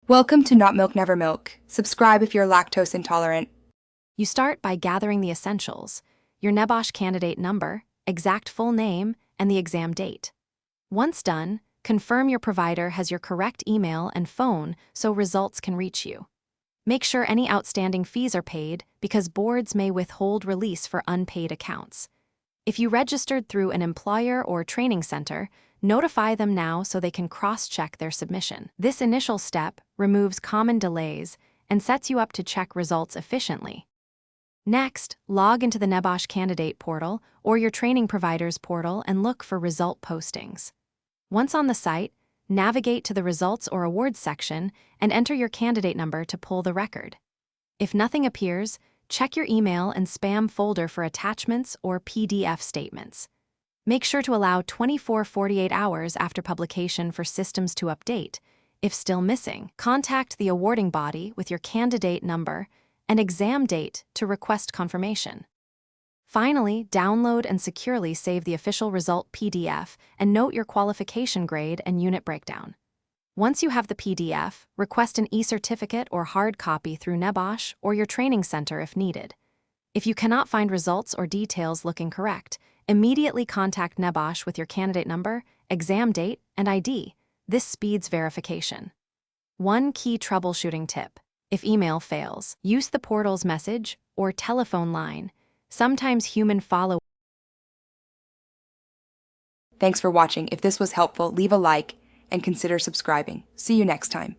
Welcome to Not Milk Never Milk. Subscribe if you're lactose intolerant. You start by gathering the essentials: your Nebosh candidate number, exact full name, and the exam date. Once done, confirm your provider has your correct email and phone so results can reach you. Make sure any outstanding fees are paid because boards may withhold release for unpaid accounts. If you registered through an employer or training center, notify them now so they can cross-check their submission. This initial step removes common delays and sets you up to check results efficiently. Next, log into the Nebosh candidate portal or your training provider's portal and look for result postings. Once on the site, navigate to the results or awards section and enter your candidate number to pull the record. If nothing appears, check your email and spam folder for attachments or PDF statements. Make sure to allow 24-48 hours after publication for systems to update. If still missing, contact the awarding body with your candidate number and exam date to request confirmation. Finally, download and securely save the official result PDF and note your qualification grade and unit breakdown. Once you have the PDF, request an e-certificate or hard copy through Nebosh or your training center if needed. If you cannot find results or details looking correct, immediately contact Nebosh with your candidate number, exam date, and ID. This speeds verification. One key troubleshooting tip: if email fails, use the portal's message or telephone line. Sometimes human follow. Thanks for watching. If this was helpful, leave a like and consider subscribing. See you next time.